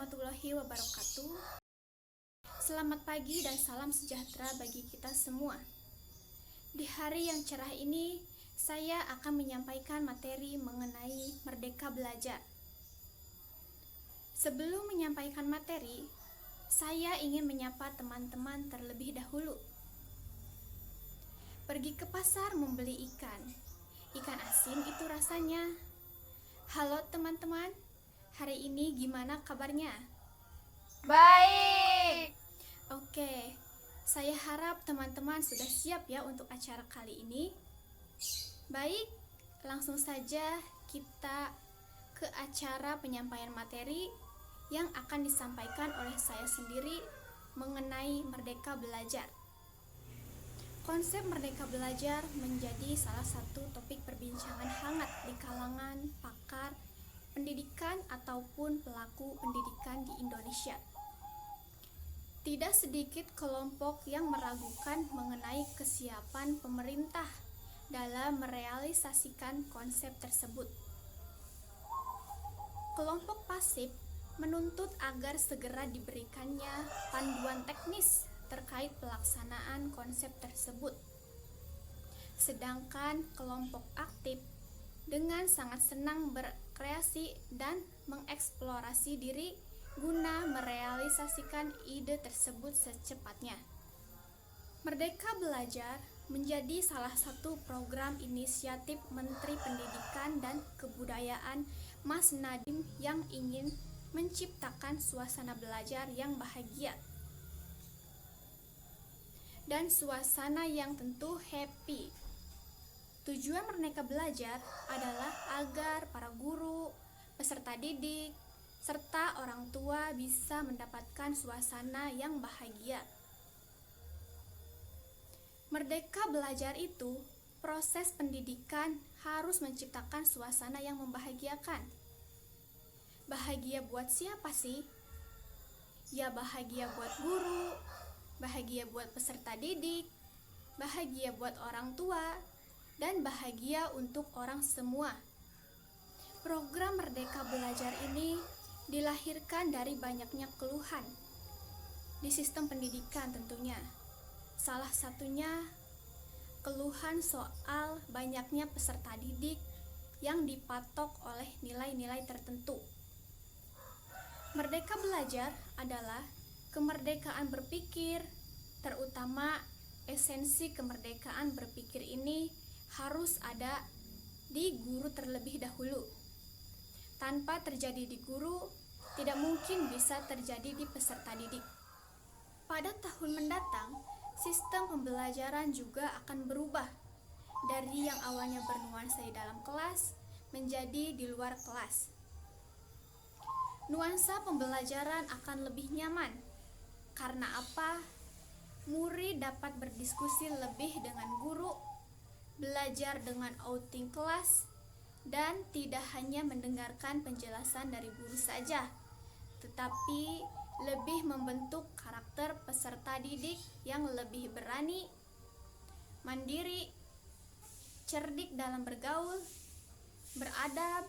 warahmatullahi wabarakatuh. Selamat pagi dan salam sejahtera bagi kita semua. Di hari yang cerah ini, saya akan menyampaikan materi mengenai Merdeka Belajar. Sebelum menyampaikan materi, saya ingin menyapa teman-teman terlebih dahulu. Pergi ke pasar membeli ikan. Ikan asin itu rasanya. Halo teman-teman, hari ini gimana kabarnya? Baik. Oke, saya harap teman-teman sudah siap ya untuk acara kali ini. Baik, langsung saja kita ke acara penyampaian materi yang akan disampaikan oleh saya sendiri mengenai Merdeka Belajar. Konsep Merdeka Belajar menjadi salah satu topik perbincangan hangat di kalangan pakar pendidikan ataupun pelaku pendidikan di Indonesia. Tidak sedikit kelompok yang meragukan mengenai kesiapan pemerintah dalam merealisasikan konsep tersebut. Kelompok pasif menuntut agar segera diberikannya panduan teknis terkait pelaksanaan konsep tersebut. Sedangkan kelompok aktif dengan sangat senang berkreasi dan mengeksplorasi diri guna merealisasikan ide tersebut secepatnya. Merdeka Belajar menjadi salah satu program inisiatif Menteri Pendidikan dan Kebudayaan Mas Nadiem yang ingin menciptakan suasana belajar yang bahagia dan suasana yang tentu happy. Tujuan Merdeka Belajar adalah agar para guru, peserta didik, serta orang tua bisa mendapatkan suasana yang bahagia. Merdeka Belajar itu, proses pendidikan harus menciptakan suasana yang membahagiakan. Bahagia buat siapa sih? Ya bahagia buat guru, bahagia buat peserta didik, bahagia buat orang tua, dan bahagia untuk orang semua. Program Merdeka Belajar ini dilahirkan dari banyaknya keluhan di sistem pendidikan tentunya. Salah satunya keluhan soal banyaknya peserta didik yang dipatok oleh nilai-nilai tertentu. Merdeka Belajar adalah kemerdekaan berpikir, terutama esensi kemerdekaan berpikir ini harus ada di guru terlebih dahulu. Tanpa terjadi di guru, tidak mungkin bisa terjadi di peserta didik. Pada tahun mendatang, sistem pembelajaran juga akan berubah dari yang awalnya bernuansa di dalam kelas menjadi di luar kelas. Nuansa pembelajaran akan lebih nyaman. Karena apa? Murid dapat berdiskusi lebih dengan guru, belajar dengan outing kelas, dan tidak hanya mendengarkan penjelasan dari guru saja, tetapi lebih membentuk karakter peserta didik yang lebih berani, mandiri, cerdik dalam bergaul, beradab,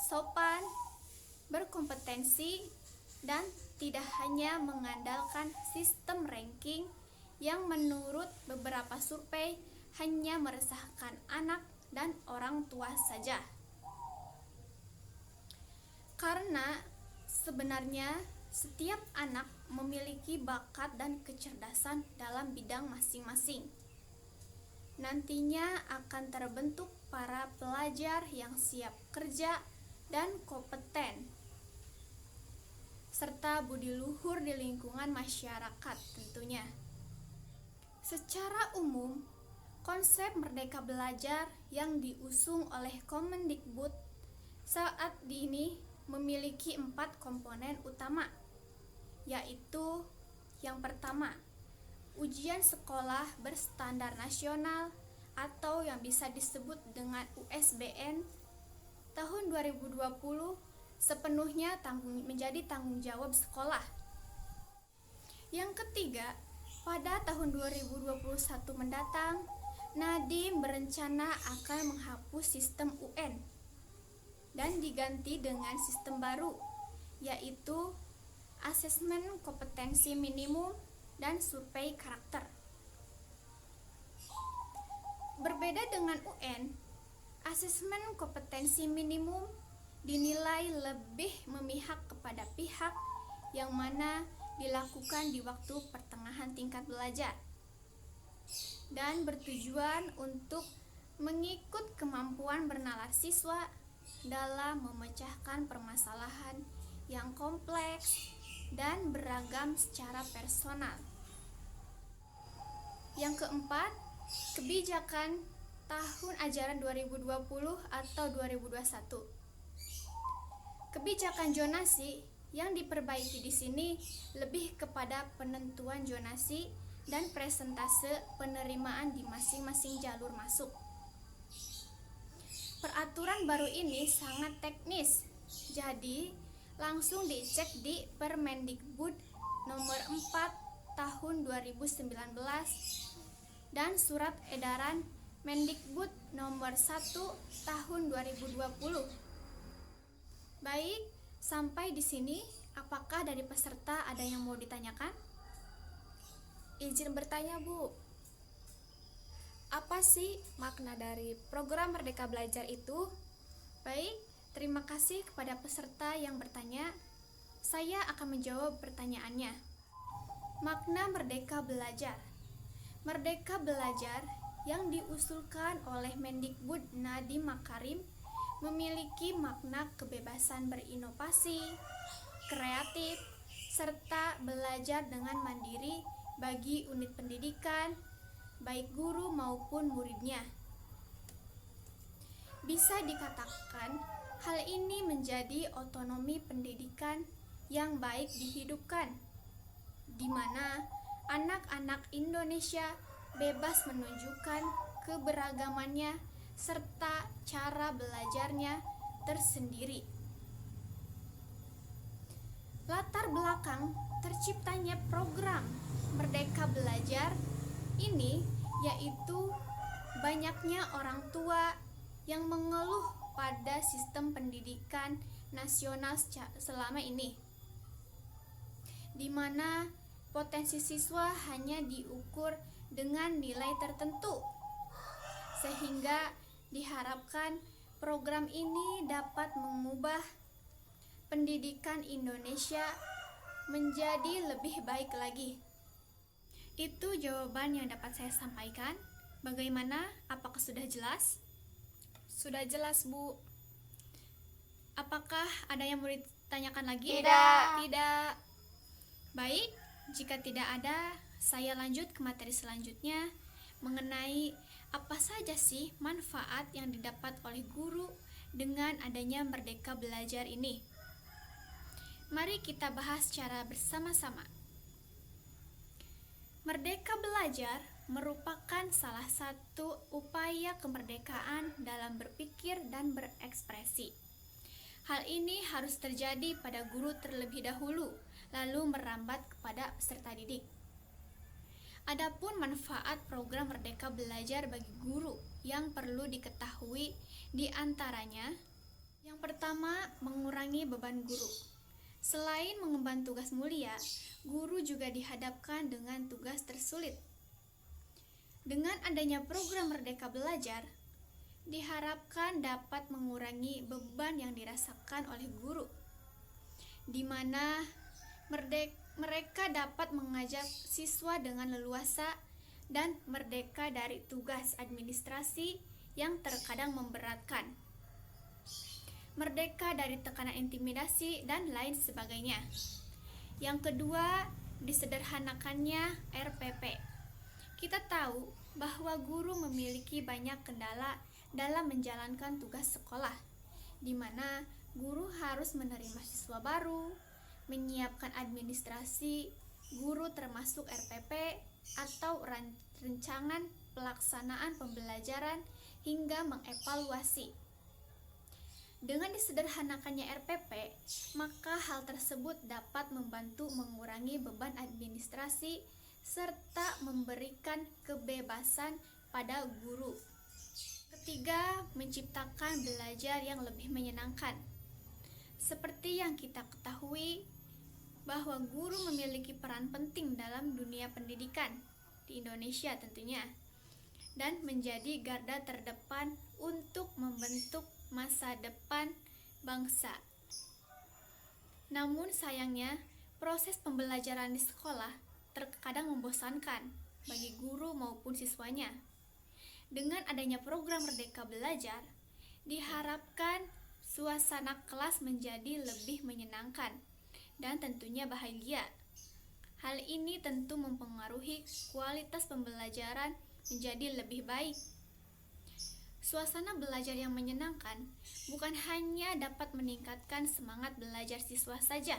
sopan, berkompetensi, dan tidak hanya mengandalkan sistem ranking yang menurut beberapa survei hanya meresahkan anak dan orang tua saja. Karena sebenarnya setiap anak memiliki bakat dan kecerdasan dalam bidang masing-masing. Nantinya akan terbentuk para pelajar yang siap kerja dan kompeten, serta budi luhur di lingkungan masyarakat tentunya. Secara umum, konsep Merdeka Belajar yang diusung oleh Kemendikbud saat ini memiliki 4 komponen utama, yaitu yang pertama, ujian sekolah berstandar nasional atau yang bisa disebut dengan USBN tahun 2020 sepenuhnya menjadi tanggung jawab sekolah. Yang ketiga, pada tahun 2021 mendatang, Nadiem berencana akan menghapus sistem UN dan diganti dengan sistem baru, yaitu asesmen kompetensi minimum dan survei karakter. Berbeda dengan UN, asesmen kompetensi minimum dinilai lebih memihak kepada pihak yang mana dilakukan di waktu pertengahan tingkat belajar dan bertujuan untuk mengikut kemampuan bernalar siswa dalam memecahkan permasalahan yang kompleks dan beragam secara personal. Yang keempat, kebijakan tahun ajaran 2020 atau 2021. Kebijakan zonasi yang diperbaiki di sini lebih kepada penentuan zonasi dan presentase penerimaan di masing-masing jalur masuk. Peraturan baru ini sangat teknis, jadi langsung dicek di Permendikbud nomor 4 tahun 2019 dan surat edaran Mendikbud nomor 1 tahun 2020. Baik, sampai di sini, apakah dari peserta ada yang mau ditanyakan? Izin bertanya, Bu. Apa sih makna dari program Merdeka Belajar itu? Baik, terima kasih kepada peserta yang bertanya. Saya akan menjawab pertanyaannya. Makna Merdeka Belajar. Merdeka Belajar yang diusulkan oleh Mendikbud Nadiem Makarim memiliki makna kebebasan berinovasi, kreatif, serta belajar dengan mandiri bagi unit pendidikan, baik guru maupun muridnya. Bisa dikatakan, hal ini menjadi otonomi pendidikan yang baik dihidupkan, di mana anak-anak Indonesia bebas menunjukkan keberagamannya serta cara belajarnya tersendiri. Latar belakang terciptanya program Merdeka Belajar ini yaitu banyaknya orang tua yang mengeluh pada sistem pendidikan nasional selama ini, di mana potensi siswa hanya diukur dengan nilai tertentu, sehingga diharapkan program ini dapat mengubah pendidikan Indonesia menjadi lebih baik lagi. Itu jawaban yang dapat saya sampaikan. Bagaimana? Apakah sudah jelas? Sudah jelas, Bu. Apakah ada yang mau ditanyakan lagi? Tidak. Baik, jika tidak ada, saya lanjut ke materi selanjutnya mengenai apa saja sih manfaat yang didapat oleh guru dengan adanya Merdeka Belajar ini. Mari kita bahas secara bersama-sama. Merdeka Belajar merupakan salah satu upaya kemerdekaan dalam berpikir dan berekspresi. Hal ini harus terjadi pada guru terlebih dahulu, lalu merambat kepada peserta didik. Adapun manfaat program Merdeka Belajar bagi guru yang perlu diketahui di antaranya, yang pertama, mengurangi beban guru. Selain mengemban tugas mulia, guru juga dihadapkan dengan tugas tersulit. Dengan adanya program Merdeka Belajar, diharapkan dapat mengurangi beban yang dirasakan oleh guru, di mana mereka dapat mengajar siswa dengan leluasa dan merdeka dari tugas administrasi yang terkadang memberatkan, merdeka dari tekanan intimidasi, dan lain sebagainya. Yang kedua, disederhanakannya RPP. Kita tahu bahwa guru memiliki banyak kendala dalam menjalankan tugas sekolah, di mana guru harus menerima siswa baru, menyiapkan administrasi guru termasuk RPP atau rancangan pelaksanaan pembelajaran hingga mengevaluasi. Dengan disederhanakannya RPP, maka hal tersebut dapat membantu mengurangi beban administrasi serta memberikan kebebasan pada guru. Ketiga, menciptakan belajar yang lebih menyenangkan. Seperti yang kita ketahui, bahwa guru memiliki peran penting dalam dunia pendidikan di Indonesia tentunya, dan menjadi garda terdepan untuk membentuk masa depan bangsa. Namun sayangnya, proses pembelajaran di sekolah terkadang membosankan bagi guru maupun siswanya. Dengan adanya program Merdeka Belajar, diharapkan suasana kelas menjadi lebih menyenangkan dan tentunya bahagia. Hal ini tentu mempengaruhi kualitas pembelajaran menjadi lebih baik. Suasana belajar yang menyenangkan bukan hanya dapat meningkatkan semangat belajar siswa saja,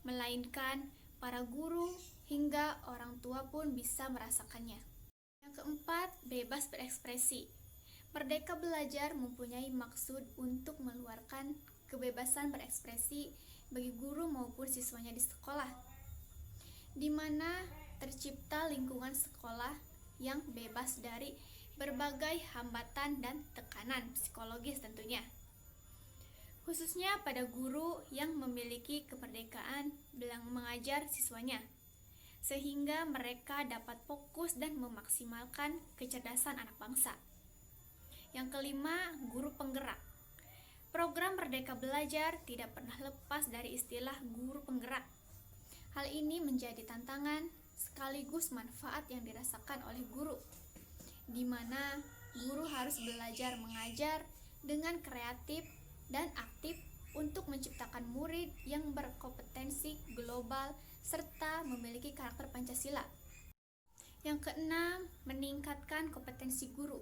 melainkan para guru hingga orang tua pun bisa merasakannya. Yang keempat, bebas berekspresi. Merdeka Belajar mempunyai maksud untuk meluarkan kebebasan berekspresi bagi guru maupun siswanya di sekolah, di mana tercipta lingkungan sekolah yang bebas dari berbagai hambatan dan tekanan psikologis tentunya, khususnya pada guru yang memiliki kemerdekaan dalam mengajar siswanya, sehingga mereka dapat fokus dan memaksimalkan kecerdasan anak bangsa. Yang kelima, guru penggerak. Program Merdeka Belajar tidak pernah lepas dari istilah guru penggerak. Hal ini menjadi tantangan sekaligus manfaat yang dirasakan oleh guru, di mana guru harus belajar mengajar dengan kreatif dan aktif untuk menciptakan murid yang berkompetensi global serta memiliki karakter Pancasila. Yang keenam, meningkatkan kompetensi guru.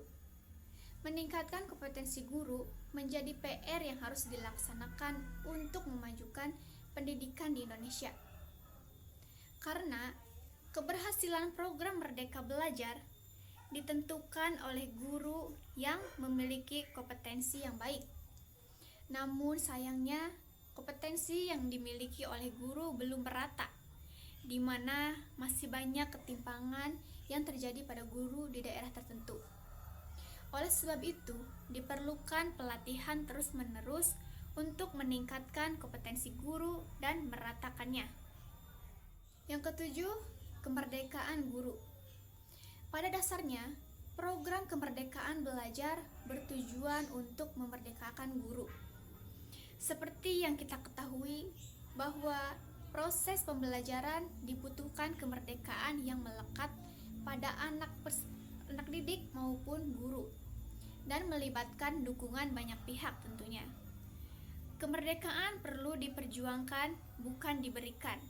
Meningkatkan kompetensi guru menjadi PR yang harus dilaksanakan untuk memajukan pendidikan di Indonesia. Karena keberhasilan program Merdeka Belajar ditentukan oleh guru yang memiliki kompetensi yang baik. Namun sayangnya, kompetensi yang dimiliki oleh guru belum merata, di mana masih banyak ketimpangan yang terjadi pada guru di daerah tertentu. Oleh sebab itu, diperlukan pelatihan terus-menerus untuk meningkatkan kompetensi guru dan meratakannya. Yang ketujuh, kemerdekaan guru. Pada dasarnya, program kemerdekaan belajar bertujuan untuk memerdekakan guru. Seperti yang kita ketahui bahwa proses pembelajaran dibutuhkan kemerdekaan yang melekat pada anak didik maupun guru, dan melibatkan dukungan banyak pihak tentunya. Kemerdekaan perlu diperjuangkan, bukan diberikan.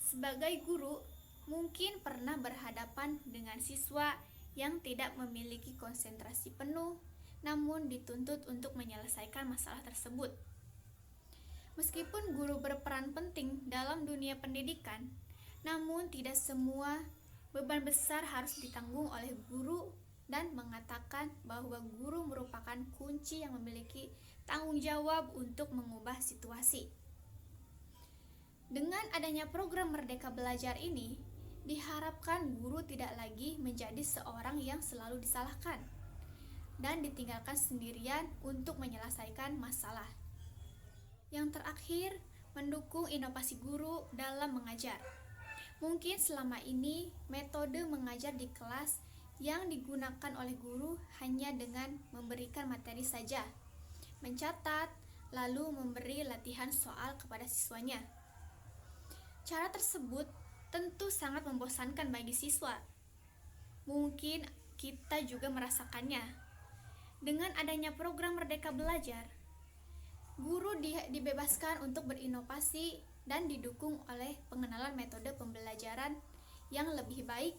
Sebagai guru, mungkin pernah berhadapan dengan siswa yang tidak memiliki konsentrasi penuh, namun dituntut untuk menyelesaikan masalah tersebut. Meskipun guru berperan penting dalam dunia pendidikan, namun tidak semua beban besar harus ditanggung oleh guru, dan mengatakan bahwa guru merupakan kunci yang memiliki tanggung jawab untuk mengubah situasi. Dengan adanya program Merdeka Belajar ini, diharapkan guru tidak lagi menjadi seorang yang selalu disalahkan dan ditinggalkan sendirian untuk menyelesaikan masalah. Yang terakhir, mendukung inovasi guru dalam mengajar. Mungkin selama ini metode mengajar di kelas yang digunakan oleh guru hanya dengan memberikan materi saja, mencatat, lalu memberi latihan soal kepada siswanya. Cara tersebut tentu sangat membosankan bagi siswa. Mungkin kita juga merasakannya. Dengan adanya program Merdeka Belajar, guru dibebaskan untuk berinovasi dan didukung oleh pengenalan metode pembelajaran yang lebih baik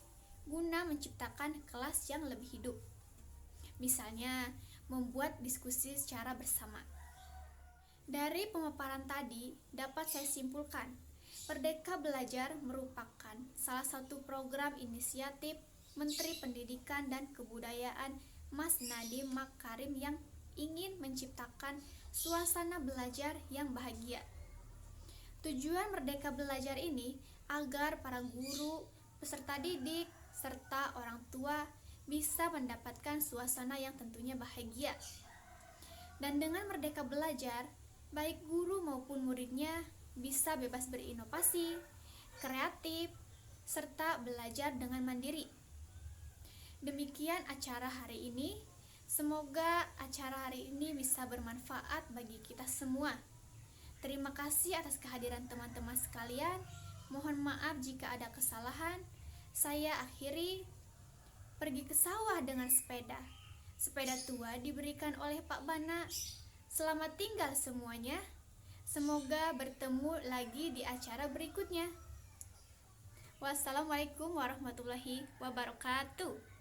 guna menciptakan kelas yang lebih hidup. Misalnya, membuat diskusi secara bersama. Dari pemaparan tadi, dapat saya simpulkan, Merdeka Belajar merupakan salah satu program inisiatif Menteri Pendidikan dan Kebudayaan Mas Nadiem Makarim yang ingin menciptakan suasana belajar yang bahagia. Tujuan Merdeka Belajar ini agar para guru, peserta didik, serta orang tua bisa mendapatkan suasana yang tentunya bahagia. Dan dengan Merdeka Belajar, baik guru maupun muridnya bisa bebas berinovasi, kreatif, serta belajar dengan mandiri. Demikian acara hari ini. Semoga acara hari ini bisa bermanfaat bagi kita semua. Terima kasih atas kehadiran teman-teman sekalian. Mohon maaf jika ada kesalahan. Saya akhiri. Pergi ke sawah dengan sepeda. Sepeda tua diberikan oleh Pak Bana. Selamat tinggal semuanya. Semoga bertemu lagi di acara berikutnya. Wassalamualaikum warahmatullahi wabarakatuh.